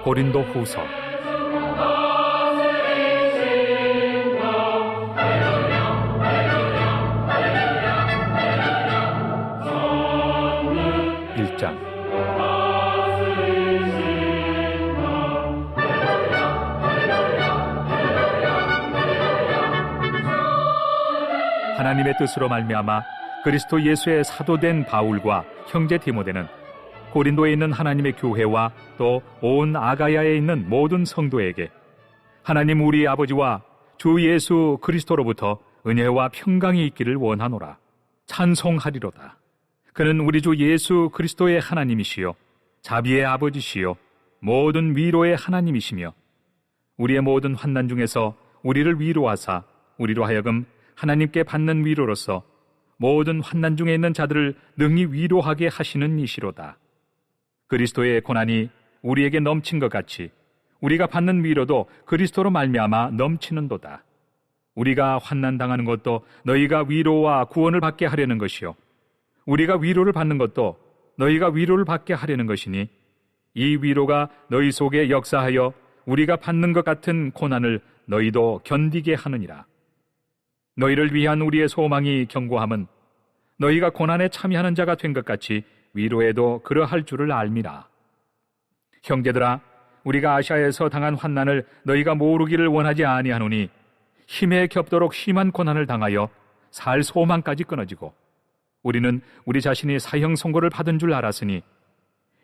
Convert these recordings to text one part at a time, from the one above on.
고린도 후서 1장. 하나님의 뜻으로 말미암아 그리스도 예수의 사도된 바울과 형제 디모데는 고린도에 있는 하나님의 교회와 또 온 아가야에 있는 모든 성도에게 하나님 우리 아버지와 주 예수 그리스도로부터 은혜와 평강이 있기를 원하노라. 찬송하리로다. 그는 우리 주 예수 그리스도의 하나님이시요 자비의 아버지시요 모든 위로의 하나님이시며 우리의 모든 환난 중에서 우리를 위로하사 우리로 하여금 하나님께 받는 위로로서 모든 환난 중에 있는 자들을 능히 위로하게 하시는 이시로다. 그리스도의 고난이 우리에게 넘친 것 같이 우리가 받는 위로도 그리스도로 말미암아 넘치는도다. 우리가 환난 당하는 것도 너희가 위로와 구원을 받게 하려는 것이요 우리가 위로를 받는 것도 너희가 위로를 받게 하려는 것이니 이 위로가 너희 속에 역사하여 우리가 받는 것 같은 고난을 너희도 견디게 하느니라. 너희를 위한 우리의 소망이 견고함은 너희가 고난에 참여하는 자가 된 것 같이 위로에도 그러할 줄을 알미라. 형제들아, 우리가 아시아에서 당한 환난을 너희가 모르기를 원하지 아니하노니 힘에 겹도록 심한 고난을 당하여 살 소망까지 끊어지고 우리는 우리 자신이 사형 선고를 받은 줄 알았으니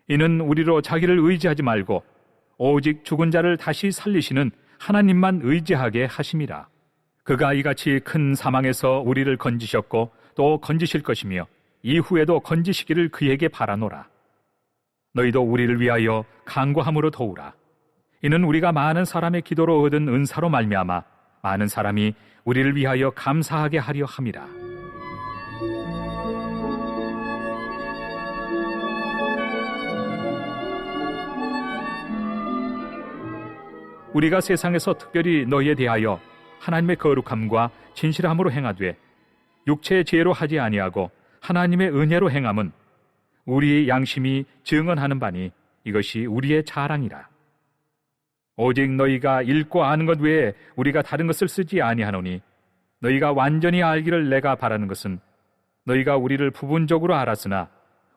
이는 우리로 자기를 의지하지 말고 오직 죽은 자를 다시 살리시는 하나님만 의지하게 하심이라. 그가 이같이 큰 사망에서 우리를 건지셨고 또 건지실 것이며 이후에도 건지시기를 그에게 바라노라. 너희도 우리를 위하여 간구함으로 도우라. 이는 우리가 많은 사람의 기도로 얻은 은사로 말미암아 많은 사람이 우리를 위하여 감사하게 하려 함이라. 우리가 세상에서 특별히 너희에 대하여 하나님의 거룩함과 진실함으로 행하되 육체의 지혜로 하지 아니하고 하나님의 은혜로 행함은 우리의 양심이 증언하는 바니 이것이 우리의 자랑이라. 오직 너희가 읽고 아는 것 외에 우리가 다른 것을 쓰지 아니하노니 너희가 완전히 알기를 내가 바라는 것은 너희가 우리를 부분적으로 알았으나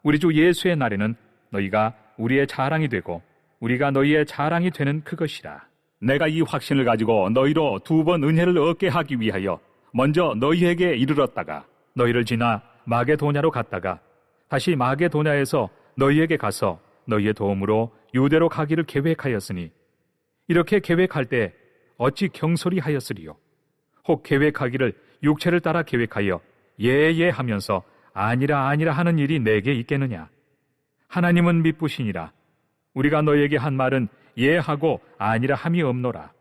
우리 주 예수의 날에는 너희가 우리의 자랑이 되고 우리가 너희의 자랑이 되는 그것이라. 내가 이 확신을 가지고 너희로 2번 은혜를 얻게 하기 위하여 먼저 너희에게 이르렀다가 너희를 지나 마게도냐로 갔다가 다시 마게도냐에서 너희에게 가서 너희의 도움으로 유대로 가기를 계획하였으니 이렇게 계획할 때 어찌 경솔히 하였으리요. 혹 계획하기를 육체를 따라 계획하여 예예 하면서 아니라 아니라 하는 일이 내게 있겠느냐. 하나님은 미쁘시니라. 우리가 너희에게 한 말은 예하고 아니라 함이 없노라.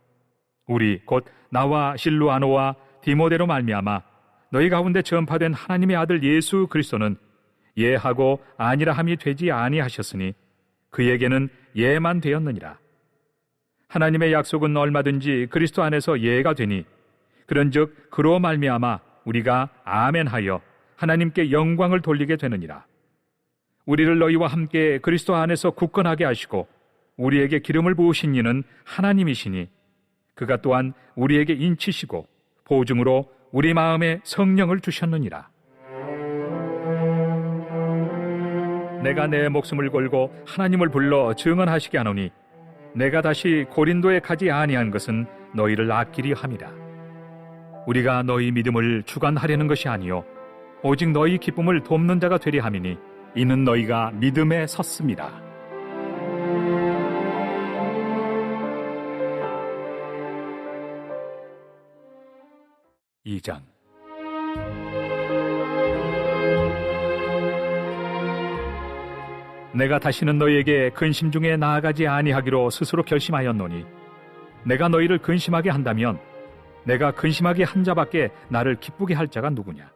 우리 곧 나와 실루아노와 디모데로 말미암아 너희 가운데 전파된 하나님의 아들 예수 그리스도는 예하고 아니라 함이 되지 아니하셨으니 그에게는 예만 되었느니라. 하나님의 약속은 얼마든지 그리스도 안에서 예가 되니 그런즉 그로 말미암아 우리가 아멘하여 하나님께 영광을 돌리게 되느니라. 우리를 너희와 함께 그리스도 안에서 굳건하게 하시고 우리에게 기름을 부으신 이는 하나님이시니 그가 또한 우리에게 인치시고 보증으로 우리 마음에 성령을 주셨느니라. 내가 내 목숨을 걸고 하나님을 불러 증언하시게 하노니 내가 다시 고린도에 가지 아니한 것은 너희를 아끼려 함이라. 우리가 너희 믿음을 주관하려는 것이 아니요 오직 너희 기쁨을 돕는 자가 되려 함이니 이는 너희가 믿음에 섰습니다. 2장. 내가 다시는 너희에게 근심 중에 나아가지 아니하기로 스스로 결심하였노니 내가 너희를 근심하게 한다면 내가 근심하게 한 자밖에 나를 기쁘게 할 자가 누구냐.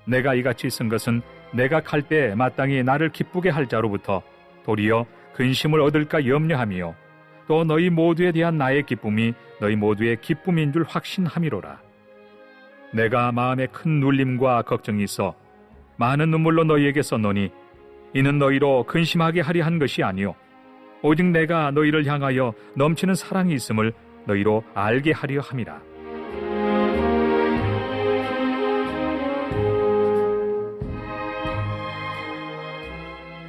내가 이같이 쓴 것은 내가 갈 때 마땅히 나를 기쁘게 할 자로부터 도리어 근심을 얻을까 염려하며 또 너희 모두에 대한 나의 기쁨이 너희 모두의 기쁨인 줄 확신함이로라. 내가 마음에 큰 눌림과 걱정이 있어 많은 눈물로 너희에게 썼노니 이는 너희로 근심하게 하려 한 것이 아니요 오직 내가 너희를 향하여 넘치는 사랑이 있음을 너희로 알게 하려 함이라.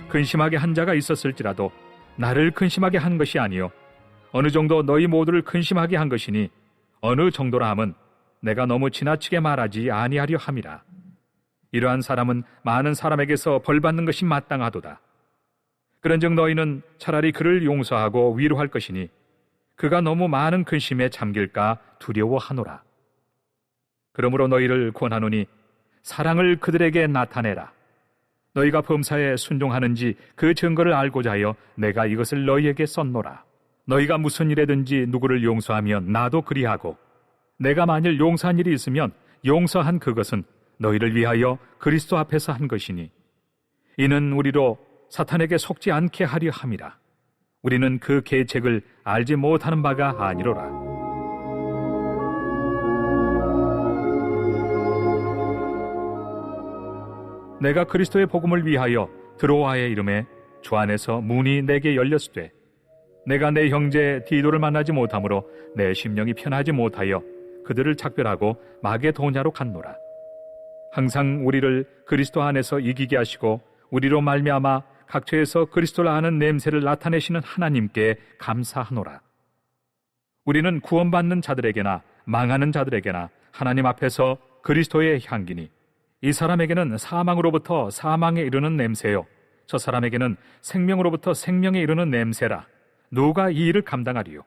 근심하게 한 자가 있었을지라도 나를 근심하게 한 것이 아니요 어느 정도 너희 모두를 근심하게 한 것이니 어느 정도라 함은 내가 너무 지나치게 말하지 아니하려 함이라. 이러한 사람은 많은 사람에게서 벌받는 것이 마땅하도다. 그런즉 너희는 차라리 그를 용서하고 위로할 것이니 그가 너무 많은 근심에 잠길까 두려워하노라. 그러므로 너희를 권하노니 사랑을 그들에게 나타내라. 너희가 범사에 순종하는지 그 증거를 알고자 하여 내가 이것을 너희에게 썼노라. 너희가 무슨 일에든지 누구를 용서하면 나도 그리하고 내가 만일 용서한 일이 있으면 용서한 그것은 너희를 위하여 그리스도 앞에서 한 것이니 이는 우리로 사탄에게 속지 않게 하려 함이라. 우리는 그 계책을 알지 못하는 바가 아니로라. 내가 그리스도의 복음을 위하여 드로아의 이름에 주 안에서 문이 내게 열렸으되 내가 내 형제 디도를 만나지 못하므로 내 심령이 편하지 못하여 그들을 작별하고 마게도냐로 갔노라. 항상 우리를 그리스도 안에서 이기게 하시고 우리로 말미암아 각처에서 그리스도를 아는 냄새를 나타내시는 하나님께 감사하노라. 우리는 구원받는 자들에게나 망하는 자들에게나 하나님 앞에서 그리스도의 향기니 이 사람에게는 사망으로부터 사망에 이르는 냄새요 저 사람에게는 생명으로부터 생명에 이르는 냄새라. 누가 이 일을 감당하리요?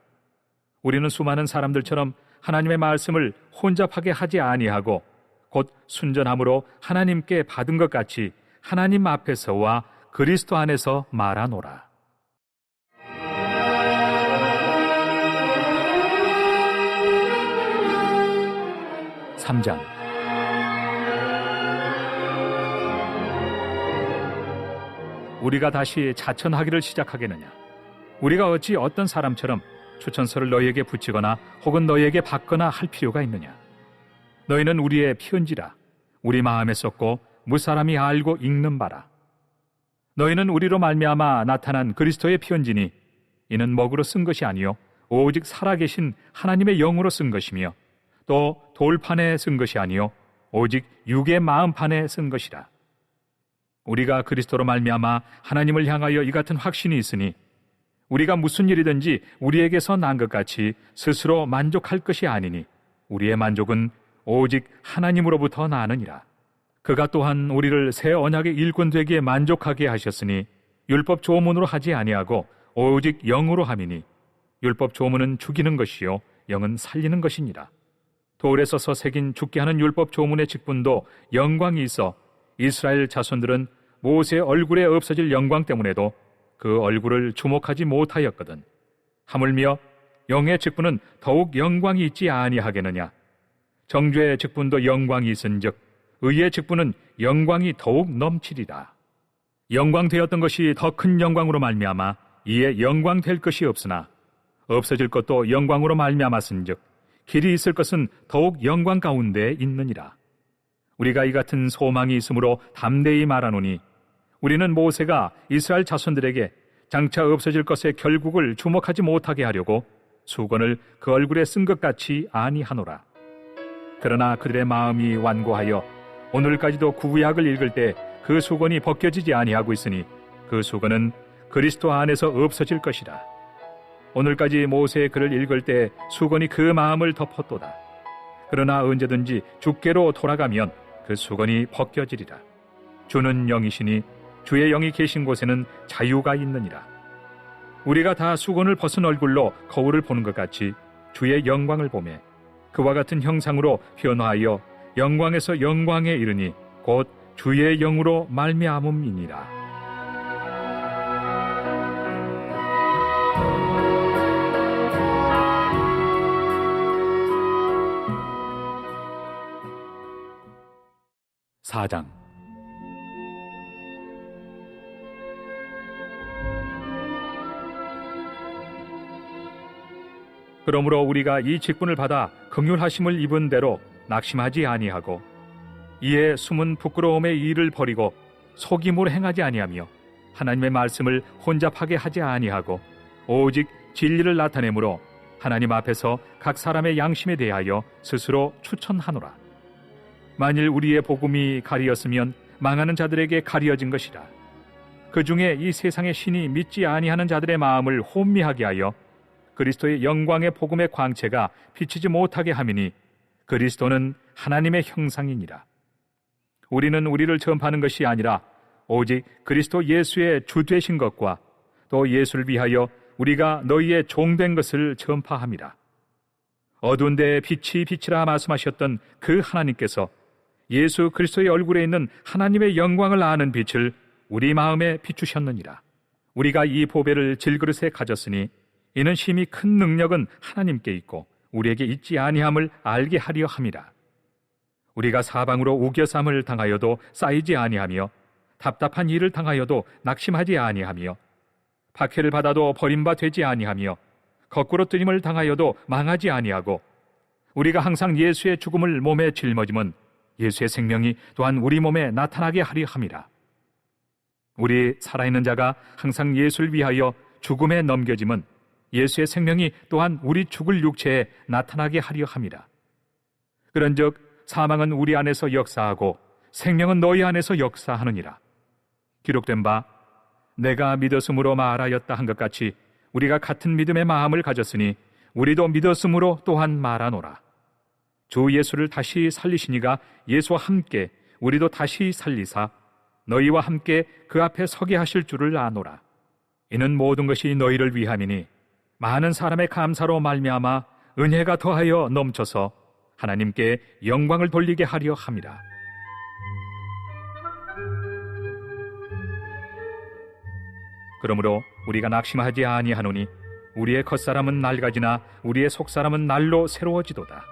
우리는 수많은 사람들처럼 하나님의 말씀을 혼잡하게 하지 아니하고 곧 순전함으로 하나님께 받은 것 같이 하나님 앞에서와 그리스도 안에서 말하노라. (3장) 우리가 다시 자천하기를 시작하겠느냐? 우리가 어찌 어떤 사람처럼 추천서를 너희에게 붙이거나 혹은 너희에게 받거나 할 필요가 있느냐? 너희는 우리의 편지라 우리 마음에 썼고 무사람이 알고 읽는 바라. 너희는 우리로 말미암아 나타난 그리스도의 편지니 이는 먹으로 쓴 것이 아니요 오직 살아계신 하나님의 영으로 쓴 것이며 또 돌판에 쓴 것이 아니요 오직 육의 마음판에 쓴 것이라. 우리가 그리스도로 말미암아 하나님을 향하여 이 같은 확신이 있으니 우리가 무슨 일이든지 우리에게서 난 것 같이 스스로 만족할 것이 아니니 우리의 만족은 오직 하나님으로부터 나느니라. 그가 또한 우리를 새 언약의 일꾼 되기에 만족하게 하셨으니 율법 조문으로 하지 아니하고 오직 영으로 함이니 율법 조문은 죽이는 것이요 영은 살리는 것이니라. 돌에 써서 새긴 죽게 하는 율법 조문의 직분도 영광이 있어 이스라엘 자손들은 모세의 얼굴에 없어질 영광 때문에도 그 얼굴을 주목하지 못하였거든. 하물며 영의 직분은 더욱 영광이 있지 아니하겠느냐? 정죄의 직분도 영광이 있은즉 의의 직분은 영광이 더욱 넘치리라. 영광되었던 것이 더 큰 영광으로 말미암아 이에 영광될 것이 없으나 없어질 것도 영광으로 말미암았은즉 길이 있을 것은 더욱 영광 가운데 있느니라. 우리가 이 같은 소망이 있으므로 담대히 말하노니 우리는 모세가 이스라엘 자손들에게 장차 없어질 것의 결국을 주목하지 못하게 하려고 수건을 그 얼굴에 쓴 것 같이 아니하노라. 그러나 그들의 마음이 완고하여 오늘까지도 구약을 읽을 때 그 수건이 벗겨지지 아니하고 있으니 그 수건은 그리스도 안에서 없어질 것이라. 오늘까지 모세의 글을 읽을 때 수건이 그 마음을 덮었도다. 그러나 언제든지 주께로 돌아가면 그 수건이 벗겨지리라. 주는 영이시니 주의 영이 계신 곳에는 자유가 있느니라. 우리가 다 수건을 벗은 얼굴로 거울을 보는 것 같이 주의 영광을 보매 그와 같은 형상으로 변화하여 영광에서 영광에 이르니 곧 주의 영으로 말미암음이니라. (4장) 그러므로 우리가 이 직분을 받아 긍휼하심을 입은 대로 낙심하지 아니하고 이에 숨은 부끄러움의 일을 버리고 속임으로 행하지 아니하며 하나님의 말씀을 혼잡하게 하지 아니하고 오직 진리를 나타내므로 하나님 앞에서 각 사람의 양심에 대하여 스스로 추천하노라. 만일 우리의 복음이 가리었으면 망하는 자들에게 가리어진 것이라. 그 중에 이 세상의 신이 믿지 아니하는 자들의 마음을 혼미하게 하여 그리스도의 영광의 복음의 광채가 비치지 못하게 함이니 그리스도는 하나님의 형상이니라. 우리는 우리를 전파하는 것이 아니라 오직 그리스도 예수의 주 되신 것과 또 예수를 위하여 우리가 너희의 종된 것을 전파함이라. 어두운 데에 빛이 비치라 말씀하셨던 그 하나님께서 예수 그리스도의 얼굴에 있는 하나님의 영광을 아는 빛을 우리 마음에 비추셨느니라. 우리가 이 보배를 질그릇에 가졌으니 이는 심히 큰 능력은 하나님께 있고 우리에게 있지 아니함을 알게 하려 함이라. 우리가 사방으로 우겨쌈을 당하여도 쌓이지 아니하며 답답한 일을 당하여도 낙심하지 아니하며 박해를 받아도 버림바 되지 아니하며 거꾸로 뜨림을 당하여도 망하지 아니하고 우리가 항상 예수의 죽음을 몸에 짊어짐은 예수의 생명이 또한 우리 몸에 나타나게 하려 함이라. 우리 살아있는 자가 항상 예수를 위하여 죽음에 넘겨짐은 예수의 생명이 또한 우리 죽을 육체에 나타나게 하려 함이라. 그런즉 사망은 우리 안에서 역사하고 생명은 너희 안에서 역사하느니라. 기록된 바 내가 믿었으므로 말하였다 한 것 같이 우리가 같은 믿음의 마음을 가졌으니 우리도 믿었으므로 또한 말하노라. 주 예수를 다시 살리시니가 예수와 함께 우리도 다시 살리사 너희와 함께 그 앞에 서게 하실 줄을 아노라. 이는 모든 것이 너희를 위함이니 많은 사람의 감사로 말미암아 은혜가 더하여 넘쳐서 하나님께 영광을 돌리게 하려 함이라. 그러므로 우리가 낙심하지 아니하노니 우리의 겉사람은 낡아지나 우리의 속사람은 날로 새로워지도다.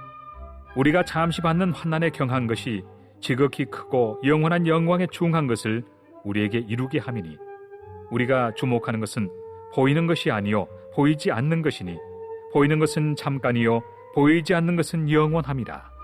우리가 잠시 받는 환난에 경한 것이 지극히 크고 영원한 영광에 중한 것을 우리에게 이루게 함이니 우리가 주목하는 것은 보이는 것이 아니요 보이지 않는 것이니 보이는 것은 잠깐이요 보이지 않는 것은 영원함이라.